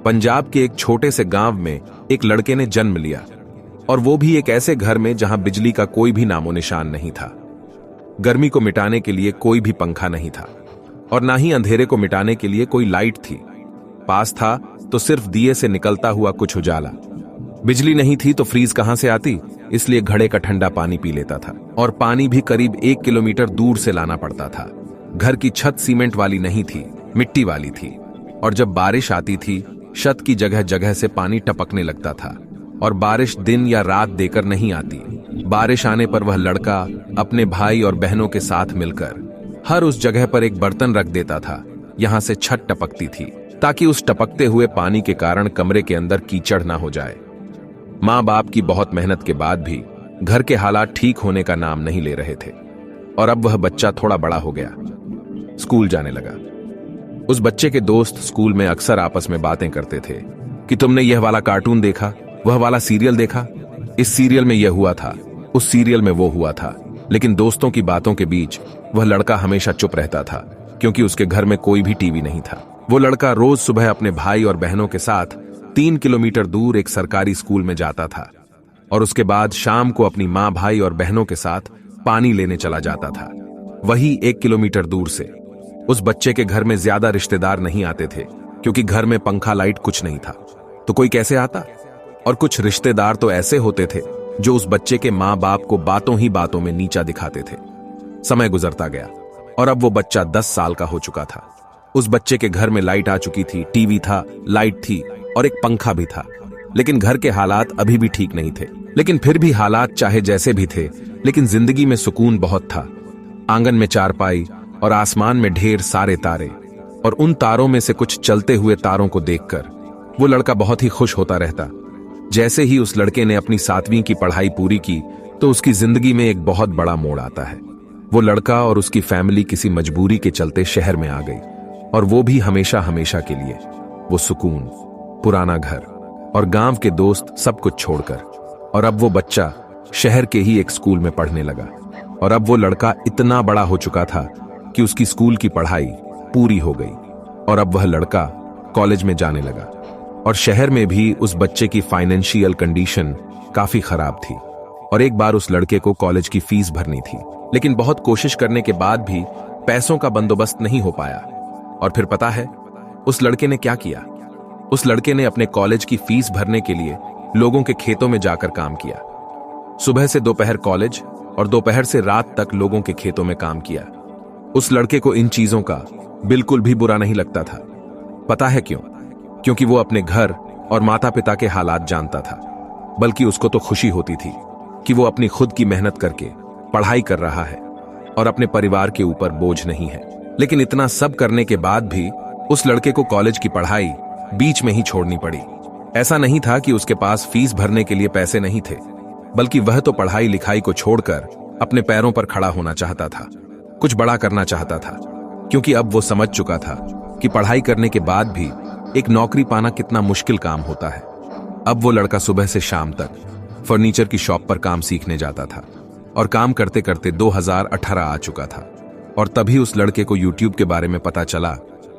पंजाब के एक छोटे से गांव में एक लड़के ने जन्म लिया, और वो भी एक ऐसे घर में जहां बिजली का कोई भी नामो निशान नहीं था। गर्मी को मिटाने के लिए कोई भी पंखा नहीं था, और ना ही अंधेरे को मिटाने के लिए कोई लाइट थी। पास था तो सिर्फ दिए से निकलता हुआ कुछ उजाला। बिजली नहीं थी तो फ्रीज कहां से आती, इसलिए घड़े का ठंडा पानी पी लेता था, और पानी भी करीब 1 किलोमीटर दूर से लाना पड़ता था। घर की छत सीमेंट वाली नहीं थी, मिट्टी वाली थी, और जब बारिश आती थी छत की जगह जगह से पानी टपकने लगता था। और बारिश दिन या रात देकर नहीं आती। बारिश आने पर वह लड़का अपने भाई और बहनों के साथ मिलकर हर उस जगह पर एक बर्तन रख देता था यहां से छत टपकती थी, ताकि उस टपकते हुए पानी के कारण कमरे के अंदर कीचड़ ना हो जाए। मां बाप की बहुत मेहनत के बाद भी घर के हालात ठीक होने का नाम नहीं ले रहे थे, और अब वह बच्चा थोड़ा बड़ा हो गया, स्कूल जाने लगा। उस बच्चे के दोस्त स्कूल में अक्सर आपस में बातें करते थे कि तुमने यह वाला कार्टून देखा, वह वाला सीरियल देखा, इस सीरियल में यह हुआ था, उस सीरियल में वो हुआ था। लेकिन दोस्तों की बातों के बीच वह लड़का हमेशा चुप रहता था, क्योंकि उसके घर में कोई भी टीवी नहीं था। वो लड़का रोज सुबह अपने भाई और बहनों के साथ 3 किलोमीटर दूर एक सरकारी स्कूल में जाता था, और उसके बाद शाम को अपनी माँ, भाई और बहनों के साथ पानी लेने चला जाता था, वही 1 किलोमीटर दूर से। उस बच्चे के घर में ज्यादा रिश्तेदार नहीं आते थे, क्योंकि घर में पंखा लाइट कुछ नहीं था, तो कोई कैसे आता। और कुछ रिश्तेदार तो ऐसे होते थे जो उस बच्चे के माँ बाप को बातों ही बातों में नीचा दिखाते थे। समय गुजरता गया, और अब वो बच्चा 10 साल का हो चुका था। उस बच्चे के घर में लाइट आ चुकी थी, टीवी था, लाइट थी, और एक पंखा भी था। लेकिन घर के हालात अभी भी ठीक नहीं थे। लेकिन फिर भी हालात चाहे जैसे भी थे, लेकिन जिंदगी में सुकून बहुत था। आंगन में चारपाई और आसमान में ढेर सारे तारे, और उन तारों में से कुछ चलते हुए तारों को देखकर वो लड़का बहुत ही खुश होता रहता। जैसे ही उस लड़के ने अपनी 7वीं की पढ़ाई पूरी की, तो उसकी जिंदगी में एक बहुत बड़ा मोड़ आता है। वो लड़का और उसकी फैमिली किसी मजबूरी के चलते शहर में आ गई, और वो भी हमेशा हमेशा के लिए। वो सुकून, पुराना घर और गांव के दोस्त सब कुछ छोड़कर, और अब वो बच्चा शहर के ही एक स्कूल में पढ़ने लगा। और अब वो लड़का इतना बड़ा हो चुका था कि उसकी स्कूल की पढ़ाई पूरी हो गई, और अब वह लड़का कॉलेज में जाने लगा। और शहर में भी उस बच्चे की फाइनेंशियल कंडीशन काफी खराब थी, और एक बार उस लड़के को कॉलेज की फीस भरनी थी। लेकिन बहुत कोशिश करने के बाद भी पैसों का बंदोबस्त नहीं हो पाया। और फिर पता है उस लड़के ने क्या किया? उस लड़के ने अपने कॉलेज की फीस भरने के लिए लोगों के खेतों में जाकर काम किया। सुबह से दोपहर कॉलेज और दोपहर से रात तक लोगों के खेतों में काम किया। उस लड़के को इन चीजों का बिल्कुल भी बुरा नहीं लगता था। पता है क्यों? क्योंकि वो अपने घर और माता पिता के हालात जानता था। बल्कि उसको तो खुशी होती थी कि वो अपनी खुद की मेहनत करके पढ़ाई कर रहा है और अपने परिवार के ऊपर बोझ नहीं है। लेकिन इतना सब करने के बाद भी उस लड़के को कॉलेज की पढ़ाई बीच में ही छोड़नी पड़ी। ऐसा नहीं था कि उसके पास फीस भरने के लिए पैसे नहीं थे, बल्कि वह तो पढ़ाई लिखाई को छोड़कर अपने पैरों पर खड़ा होना चाहता था, कुछ बड़ा करना चाहता था। क्योंकि अब वो समझ चुका था कि पढ़ाई करने के बाद भी एक नौकरी पाना कितना मुश्किल काम होता है। अब वो लड़का सुबह से शाम तक फर्नीचर की शॉप पर काम सीखने जाता था, और काम करते करते 2018 आ चुका था। और तभी उस लड़के को YouTube के बारे में पता चला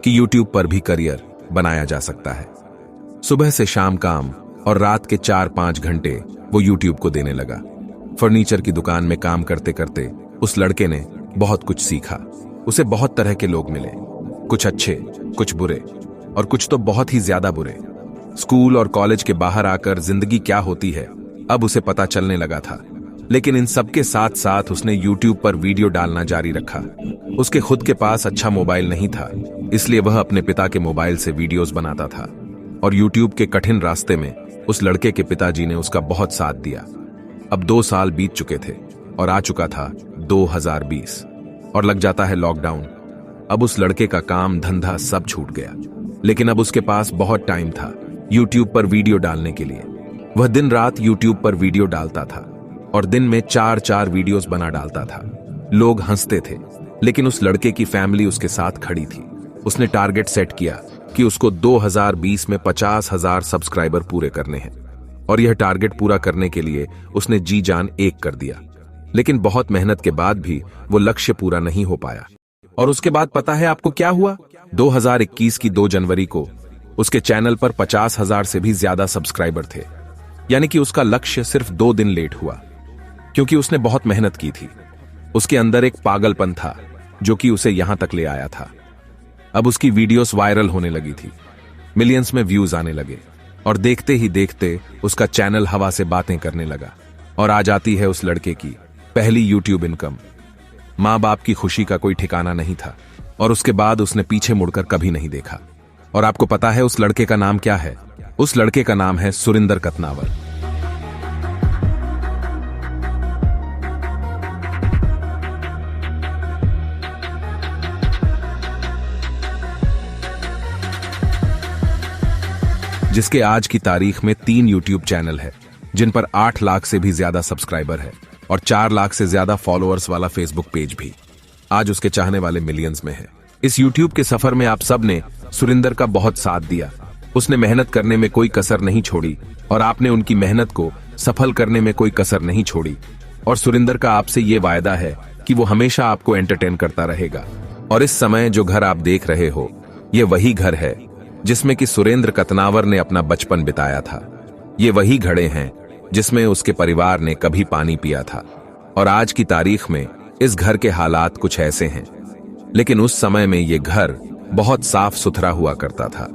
कि YouTube पर भी करियर बनाया जा सकता है। सुबह से शाम काम और रात के 4-5 घंटे वो YouTube को देने लगा। फर्नीचर की दुकान में काम करते करते उस लड़के ने बहुत कुछ सीखा। उसे बहुत तरह के लोग मिले, कुछ अच्छे, कुछ बुरे, और कुछ तो बहुत ही ज्यादा बुरे। स्कूल और कॉलेज के बाहर आकर जिंदगी क्या होती है अब उसे पता चलने लगा था। लेकिन इन सबके साथ साथ उसने YouTube पर वीडियो डालना जारी रखा। उसके खुद के पास अच्छा मोबाइल नहीं था, इसलिए वह अपने पिता के मोबाइल से वीडियोस बनाता था। और YouTube के कठिन रास्ते में उस लड़के के पिताजी ने उसका बहुत साथ दिया। अब 2 साल बीत चुके थे और आ चुका था 2020, और लग जाता है लॉकडाउन। अब उस लड़के का काम धंधा सब छूट गया। लेकिन अब उसके पास बहुत टाइम था YouTube पर वीडियो डालने के लिए। वह दिन रात YouTube पर वीडियो डालता था, और दिन में 4-4 वीडियोस बना डालता था। लोग हंसते थे, लेकिन उस लड़के की फैमिली उसके साथ खड़ी थी। उसने टारगेट सेट किया कि उसको 2020 में 50,000 सब्सक्राइबर पूरे करने हैं, और यह टारगेट पूरा करने के लिए उसने जी जान एक कर दिया। लेकिन बहुत मेहनत के बाद भी वो लक्ष्य पूरा नहीं हो पाया। और उसके बाद पता है आपको क्या हुआ? 2021 की 2 जनवरी को उसके चैनल पर 50,000 से भी ज्यादा सब्सक्राइबर थे। यानी कि उसका लक्ष्य सिर्फ 2 दिन लेट हुआ, क्योंकि उसने बहुत मेहनत की थी। उसके अंदर एक पागलपन था जो कि उसे यहां तक ले आया था। अब उसकी वीडियोस वायरल होने लगी थी, मिलियंस में व्यूज आने लगे और देखते ही देखते उसका चैनल हवा से बातें करने लगा। और आ जाती है उस लड़के की पहली यूट्यूब इनकम। मां बाप की खुशी का कोई ठिकाना नहीं था और उसके बाद उसने पीछे मुड़कर कभी नहीं देखा। और आपको पता है उस लड़के का नाम क्या है? उस लड़के का नाम है सुरिंदर कतनावर। जिसके आज की तारीख में 3 यूट्यूब चैनल है, जिन पर 8 लाख से भी ज्यादा सब्सक्राइबर है और 4 लाख से ज्यादा फॉलोअर्स वाला फेसबुक पेज भी। आज उसके चाहने वाले मिलियंस में है। इस यूट्यूब के सफर में आप सब ने सुरिंदर का बहुत साथ दिया। उसने मेहनत करने में कोई कसर नहीं छोड़ी और आपने उनकी मेहनत को सफल करने में कोई कसर नहीं छोड़ी। और सुरिंदर का आपसे ये वायदा है कि वो हमेशा आपको एंटरटेन करता रहेगा। और इस समय जो घर आप देख रहे हो, ये वही घर है जिसमें कि सुरेंद्र कतनावर ने अपना बचपन बिताया था। ये वही घड़े हैं जिसमें उसके परिवार ने कभी पानी पिया था। और आज की तारीख में इस घर के हालात कुछ ऐसे हैं, लेकिन उस समय में ये घर बहुत साफ सुथरा हुआ करता था।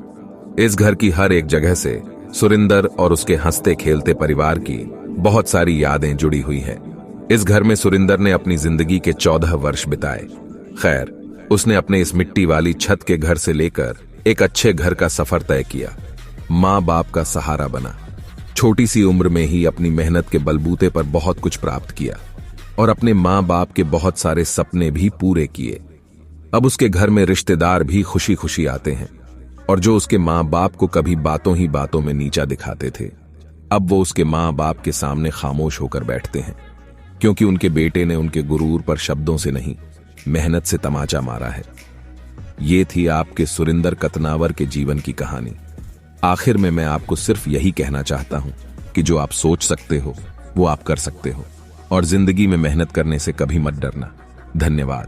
इस घर की हर एक जगह से सुरिंदर और उसके हंसते खेलते परिवार की बहुत सारी यादें जुड़ी हुई हैं। इस घर में सुरिंदर ने अपनी जिंदगी के 14 वर्ष बिताए। खैर, उसने अपने इस मिट्टी वाली छत के घर से लेकर एक अच्छे घर का सफर तय किया। माँ बाप का सहारा बना। छोटी सी उम्र में ही अपनी मेहनत के बलबूते पर बहुत कुछ प्राप्त किया और अपने माँ बाप के बहुत सारे सपने भी पूरे किए। अब उसके घर में रिश्तेदार भी खुशी खुशी आते हैं और जो उसके माँ बाप को कभी बातों ही बातों में नीचा दिखाते थे, अब वो उसके माँ बाप के सामने खामोश होकर बैठते हैं, क्योंकि उनके बेटे ने उनके गुरूर पर शब्दों से नहीं, मेहनत से तमाचा मारा है। ये थी आपके सुरिंदर कतनावर के जीवन की कहानी। आखिर में मैं आपको सिर्फ यही कहना चाहता हूं कि जो आप सोच सकते हो वो आप कर सकते हो और जिंदगी में मेहनत करने से कभी मत डरना। धन्यवाद।